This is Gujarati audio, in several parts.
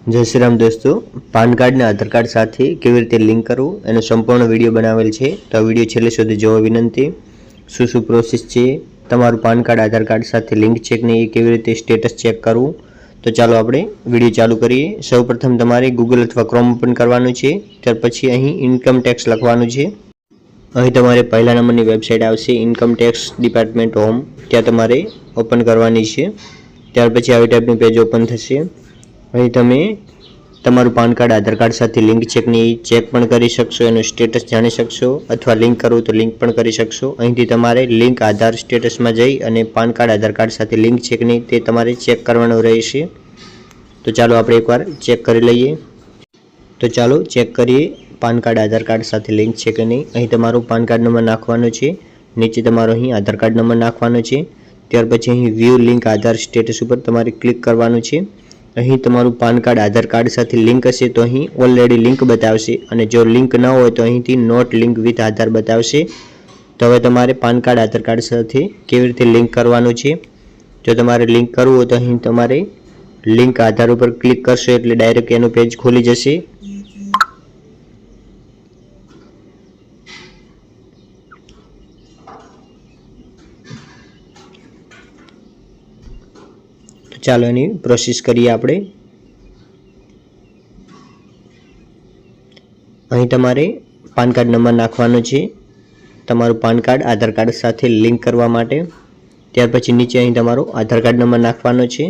जय श्री राम दोस्तों, पान कार्ड ने आधार कार्ड साथ केवी रीते लिंक करवू एनो संपूर्ण विडियो बनावेल छे। तो आ विडियो छेल्ले सुधी जोवा विनंती। शुं प्रोसेस छे तमारुं पान कार्ड आधार कार्ड साथ लिंक छे के नहीं, केवी रीते स्टेटस चेक करवू। तो चालो आपणे विडियो चालू करीए। सर्वप्रथम तमारे गूगल अथवा क्रोम ओपन करवानुं छे। त्यार पछी અહીં इनकम टेक्स लखवानुं छे। અહીં તમારે પહેલા નંબરની વેબસાઇટ આવશે ઇન્કમ ટેક્સ ડિપાર્ટમેન્ટ હોમ, ત્યાં તમારે ઓપન કરવાની છે। ત્યાર પછી આવી ટાઈપનું પેજ ઓપન થશે। અહીં તમે તમારું પાન કાર્ડ આધાર કાર્ડ સાથે લિંક છે કે નહીં ચેક પણ કરી શકશો, એનું સ્ટેટસ જાણી શકશો, અથવા લિંક કરવું તો લિંક પણ કરી શકશો। અહીંથી તમારે લિંક આધાર સ્ટેટસમાં જઈ અને પાન કાર્ડ આધાર કાર્ડ સાથે લિંક છે કે નહીં તે તમારે ચેક કરવાનું રહેશે। તો ચાલો આપણે એકવાર ચેક કરી લઈએ। તો ચાલો ચેક કરીએ पान कार्ड आधार कार्ड साथ लिंक है कि नहीं। अहीं तमारो पान कार्ड नंबर नाखवानो छे, नीचे तमारो अहीं आधार कार्ड नंबर नाखवानो छे। त्यार पछी अहीं व्यू लिंक आधार स्टेटस पर तमारे क्लिक करवानुं छे। अहीं तमारुं पान कार्ड आधार कार्ड साथ लिंक हशे तो अहीं ऑलरेडी लिंक बतावशे, अने जो लिंक न होय तो अहींथी नॉट लिंक विथ आधार बतावशे। तो हवे तमारे पान कार्ड आधार कार्ड साथे केवी रीते लिंक करवानुं छे। जो तमारे लिंक करवुं होय तो अहीं तमारे लिंक आधार पर क्लिक करशो एटले डायरेक्ट एनुं पेज खोली जशे। ચાલો એની પ્રોસેસ કરીએ આપણે। અહીં તમારે પાન કાર્ડ નંબર નાખવાનો છે, તમારું પાન કાર્ડ આધાર કાર્ડ સાથે લિંક કરવા માટે। ત્યાર પછી નીચે અહીં તમારો આધાર કાર્ડ નંબર નાખવાનો છે।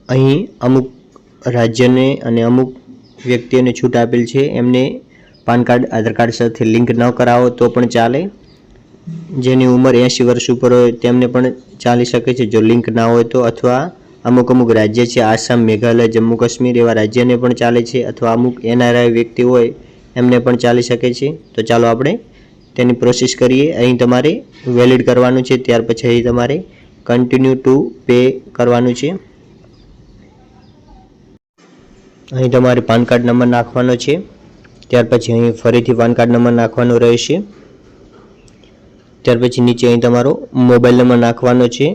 અહીં અમુક રાજ્યને અને અમુક વ્યક્તિઓને છૂટ આપેલ છે, એમને પાન કાર્ડ આધાર કાર્ડ સાથે લિંક ન કરાવો તો પણ ચાલે। જેની ઉંમર 80 વર્ષ ઉપર હોય તેમને પણ ચાલી શકે છે જો લિંક ના હોય તો, અથવા અમુક રાજ્ય છે આસામ, મેઘાલય, જમ્મુ કાશ્મીર એવા રાજ્યને પણ ચાલે છે, અથવા અમુક NRI વ્યક્તિ હોય એમને પણ ચાલી શકે છે। તો ચાલો આપણે તેની પ્રોસેસ કરીએ। અહીં તમારે વેલિડ કરવાનું છે, ત્યાર પછી અહીં તમારે કન્ટિન્યુ ટુ પે કરવાનું છે। અહીં તમારે પાન કાર્ડ નંબર નાખવાનો છે, ત્યાર પછી અહીં ફરીથી પાન કાર્ડ નંબર નાખવાનો રહેશે। ત્યાર પછી નીચે અહીં તમારો મોબાઈલ નંબર નાખવાનો છે।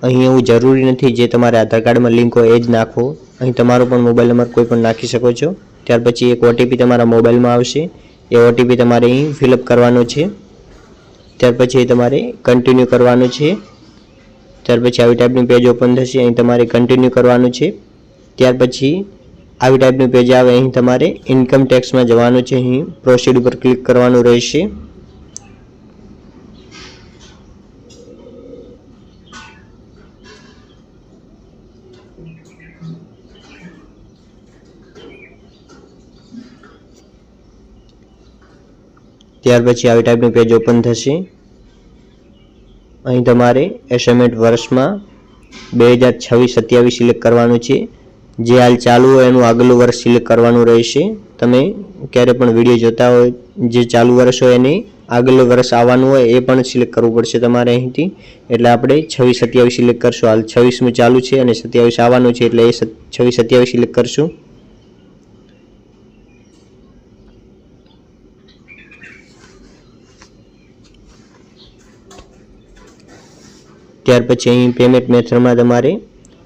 અહીં એવું જરૂરી નથી જે તમારે આધાર કાર્ડમાં લિંક હોય એ જ નાખો, અહીં તમારો પણ મોબાઈલ નંબર કોઈ પણ નાખી શકો છો। ત્યાર પછી એક OTP તમારા મોબાઈલમાં આવશે, એ OTP તમારે અહીં ફિલઅપ કરવાનો છે। ત્યાર પછી તમારે કન્ટિન્યુ કરવાનું છે। ત્યાર પછી આવી ટાઈપનું પેજ ઓપન થશે, અહીં તમારે કન્ટિન્યુ કરવાનું છે। ત્યાર પછી આવી ટાઈપનું પેજ આવે, અહીં તમારે ઇન્કમ ટેક્સમાં જવાનું છે, અહીં પ્રોસીડ ઉપર ક્લિક કરવાનું રહેશે। ત્યાર પછી આવી ટાઈપનું પેજ ઓપન થશે। અહીં તમારે એસ્ટિમેટ વર્ષમાં 2026-27 સિલેક્ટ કરવાનું છે। જે હાલ ચાલુ હોય એનું આગલું વર્ષ સિલેક્ટ કરવાનું રહેશે। તમે ક્યારે પણ વિડીયો જોતા હોય જે ચાલુ વર્ષ હોય એની આગલું વર્ષ આવવાનું હોય એ પણ સિલેક્ટ કરવું પડશે તમારે અહીંથી। એટલે આપણે 26-27 સિલેક્ટ કરશું। હાલ 26મું ચાલુ છે અને 27 આવવાનું છે, એટલે એ 26-27 સિલેક્ટ કરશું। ત્યાર પછી અહીં પેમેન્ટ મેથડમાં તમારે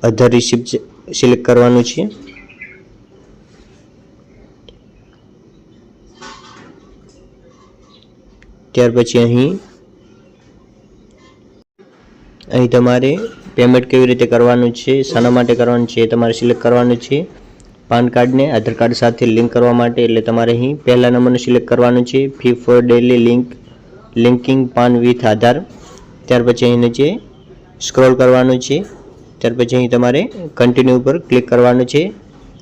અધર રિસિપ્ટ સિલેક્ટ કરવાનું છે। ત્યાર પછી અહીં તમારે પેમેન્ટ કેવી રીતે કરવાનું છે, શાના માટે કરવાનું છે એ તમારે સિલેક્ટ કરવાનું છે। પાન કાર્ડને આધાર કાર્ડ સાથે લિંક કરવા માટે, એટલે તમારે અહીં પહેલા નંબરનું સિલેક્ટ કરવાનું છે, fee for delay linking PAN with Aadhaar. ત્યાર પછી અહીં નીચે સ્ક્રોલ કરવાનું છે। ત્યાર પછી અહીં તમારે કન્ટિન્યુ ઉપર ક્લિક કરવાનું છે।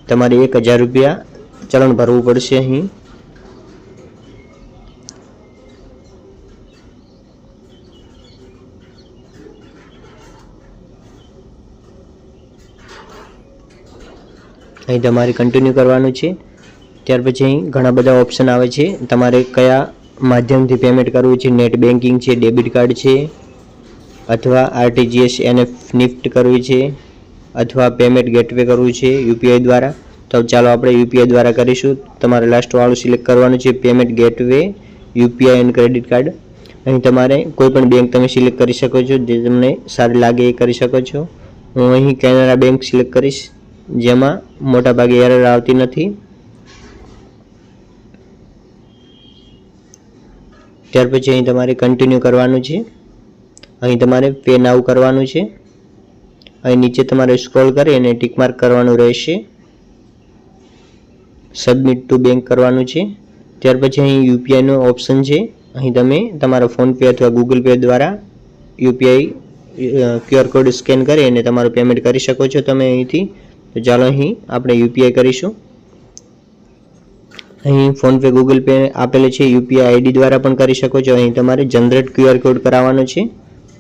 તમારે 1000 રૂપિયા ચલણ ભરવું પડશે। અહીં તમારે કન્ટિન્યુ કરવાનું છે। ત્યાર પછી અહીં ઘણા બધા ઓપ્શન આવે છે, તમારે કયા માધ્યમથી પેમેન્ટ કરવું છે, નેટ બેન્કિંગ છે, ડેબિટ કાર્ડ છે, अथवा RTGS NEFT करवी छे, अथवा पेमेंट गेटवे करवू छे UPI द्वारा। तो चलो आपणे UPI द्वारा करीशुं। तमारे लास्ट वाळुं सिलेक्ट करवानुं छे, payment gateway UPI and credit card. અહીં તમારે કોઈ પણ બેંક તમે સિલેક્ટ કરી શકો છો, જે તમને સારી લાગે એ કરી શકો છો। હું અહીં કેનરા બેંક સિલેક્ટ કરીશ, જેમાં મોટા ભાગે એરર આવતી નથી। ત્યાર પછી અહીં તમારે કન્ટિન્યુ કરવાનું છે। અહીં તમારે પે નાઉ કરવાનું છે। અહીં નીચે તમારે સ્ક્રોલ કરી અને ટિક માર્ક કરવાનું રહેશે। સબમિટ ટુ બેંક કરવાનું છે। ત્યાર પછી અહીં યુપીઆઈ નો ઓપ્શન છે। અહીં તમે તમારો ફોન પે અથવા ગૂગલ પે દ્વારા યુપીઆઈ ક્યુઆર કોડ સ્કેન કરી અને તમારું પેમેન્ટ કરી શકો છો તમે અહીંથી। તો ચાલો અહીં આપણે યુપીઆઈ કરીશું। અહીં ફોન પે ગૂગલ પે આપેલું છે, યુપીઆઈ આઈડી દ્વારા પણ કરી શકો છો। અહીં તમારે જનરેટ ક્યુઆર કોડ કરાવવાનો છે,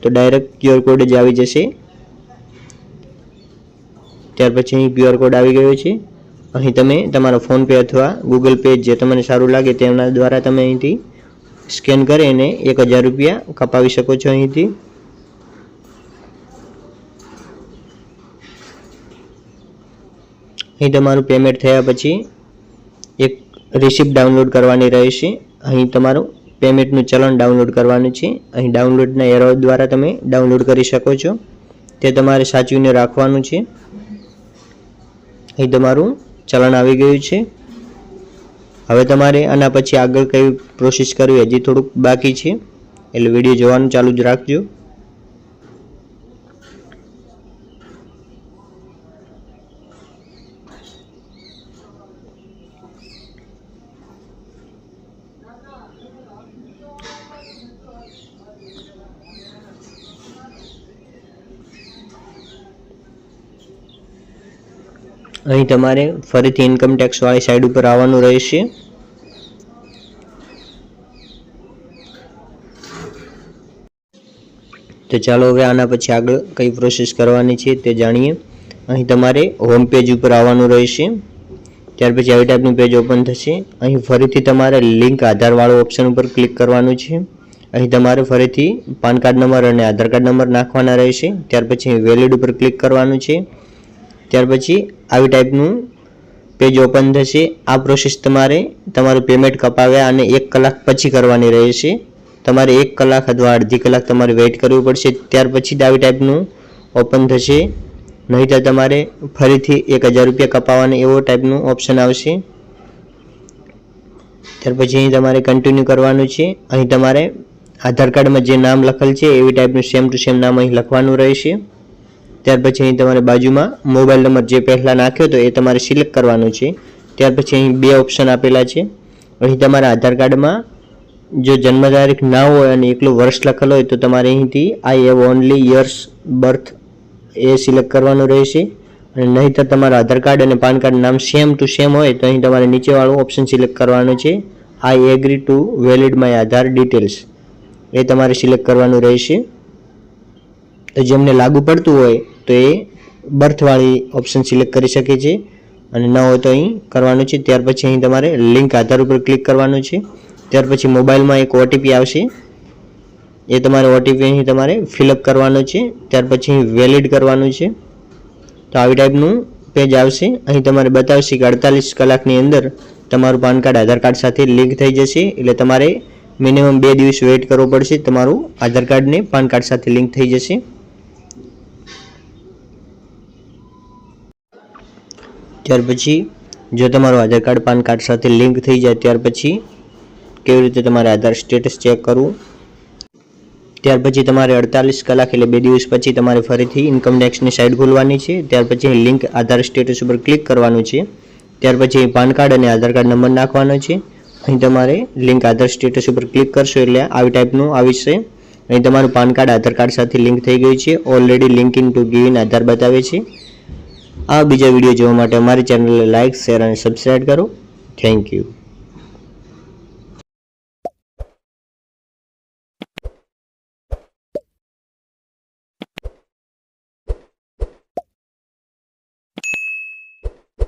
તો ડાયરેક્ટ ક્યુઆર કોડ જ આવી જશે। ત્યાર પછી અહીં ક્યુઆર કોડ આવી ગયો છે। અહીં તમે તમારો ફોન પે અથવા ગૂગલ પે જે તમને સારું લાગે તેના દ્વારા તમે અહીંથી સ્કેન કરી અને 1000 રૂપિયા કપાવી શકો છો અહીંથી। અહીં તમારું પેમેન્ટ થયા પછી એક રિસિપ્ટ ડાઉનલોડ કરવાની રહેશે। અહીં તમારું પેમેન્ટનું ચલણ ડાઉનલોડ કરવાનું છે। અહીં ડાઉનલોડના એરો દ્વારા તમે ડાઉનલોડ કરી શકો છો, તે તમારે સાચવીને રાખવાનું છે। અહીં તમારું ચલણ આવી ગયું છે। હવે તમારે આના પછી આગળ કઈ પ્રોસેસ કરવી હજી થોડુંક બાકી છે, એટલે વિડીયો જોવાનું ચાલુ જ રાખજો। અહીં તમારે ફરીથી ઇન્કમ ટેક્સ વાળી સાઈડ ઉપર આવવાનું રહેશે। તો ચાલો હવે આના પછી આગળ કઈ પ્રોસેસ કરવાની છે તે જાણીએ। અહીં તમારે હોમ પેજ ઉપર આવવાનું રહેશે। ત્યાર પછી આવી ટાઈપનું પેજ ઓપન થશે। અહીં ફરીથી તમારે લિંક આધાર વાળો ઓપ્શન ઉપર ક્લિક કરવાનું છે। અહીં તમારે ફરીથી પાન કાર્ડ નંબર અને આધાર કાર્ડ નંબર નાખવાના રહેશે। ત્યાર પછી વેલિડ ઉપર ક્લિક કરવાનું છે। ત્યાર પછી આવી ટાઈપનું પેજ ઓપન થશે। આ પ્રોસેસ તમારે તમારું પેમેન્ટ કપાવ્યા અને 1 કલાક પછી કરવાની રહેશે। તમારે 1 કલાક અથવા અડધી કલાક તમારે વેઇટ કરવું પડશે, ત્યાર પછી જ આવી ટાઈપનું ઓપન થશે। નહીંતર તમારે ફરીથી 1000 રૂપિયા કપાવવાના એવો ટાઈપનું ઓપ્શન આવશે। ત્યાર પછી અહીં તમારે કન્ટિન્યુ કરવાનું છે। અહીં તમારે આધાર કાર્ડમાં જે નામ લખેલ છે એવી ટાઈપનું સેમ ટુ સેમ નામ અહીં લખવાનું રહેશે। ત્યાર પછી અહીં તમારે બાજુમાં મોબાઈલ નંબર જે પહેલાં નાખ્યો હતો એ તમારે સિલેક્ટ કરવાનું છે। ત્યાર પછી અહીં 2 ઓપ્શન આપેલા છે। અહીં તમારા આધાર કાર્ડમાં જો જન્મ તારીખ ના હોય અને એકલું વર્ષ લખેલું હોય તો તમારે અહીંથી I have only years birth એ સિલેક્ટ કરવાનું રહેશે। અને નહીંતર તમારા આધાર કાર્ડ અને પાન કાર્ડ નામ સેમ ટુ સેમ હોય તો અહીં તમારે નીચેવાળું ઓપ્શન સિલેક્ટ કરવાનું છે, I agree to valid my Aadhaar details, એ તમારે સિલેક્ટ કરવાનું રહેશે। તો જેમને લાગુ પડતું હોય તો એ બર્થવાળી ઓપ્શન સિલેક્ટ કરી શકે છે, અને ન હોય તો અહીં કરવાનું છે। ત્યાર પછી અહીં તમારે લિંક આધાર ઉપર ક્લિક કરવાનું છે। ત્યાર પછી મોબાઈલમાં એક ઓટીપી આવશે, એ તમારે ઓટીપી અહીં તમારે ફિલઅપ કરવાનો છે। ત્યાર પછી વેલિડ કરવાનું છે। તો આવી ટાઈપનું પેજ આવશે। અહીં તમારે બતાવશે કે 48 કલાકની અંદર તમારું પાન કાર્ડ આધાર કાર્ડ સાથે લિંક થઈ જશે, એટલે તમારે મિનિમમ 2 દિવસ વેઇટ કરવો પડશે, તમારું આધાર કાર્ડને પાન કાર્ડ સાથે લિંક થઈ જશે। ત્યાર પછી જો તમારું આધાર કાર્ડ પાન કાર્ડ સાથે લિંક થઈ જાય ત્યાર પછી કેવી રીતે તમારે આધાર સ્ટેટસ ચેક કરવું, ત્યાર પછી તમારે 48 કલાક એટલે 2 દિવસ પછી તમારે ફરીથી ઇન્કમ ટેક્સની સાઇટ ખોલવાની છે। ત્યાર પછી લિંક આધાર સ્ટેટસ ઉપર ક્લિક કરવાનું છે। ત્યાર પછી પાન કાર્ડ અને આધાર કાર્ડ નંબર નાખવાનો છે। અહીં તમારે લિંક આધાર સ્ટેટસ ઉપર ક્લિક કરશો એટલે આવી ટાઈપનું આવશે। અહીં તમારું પાન કાર્ડ આધાર કાર્ડ સાથે લિંક થઈ ગયું છે, ઓલરેડી લિંકિંગ ટુ ગિવન આધાર બતાવે છે। આ બીજા વિડીયો જોવા માટે અમારી ચેનલને લાઇક, શેર અને સબસ્ક્રાઇબ કરો। Thank you.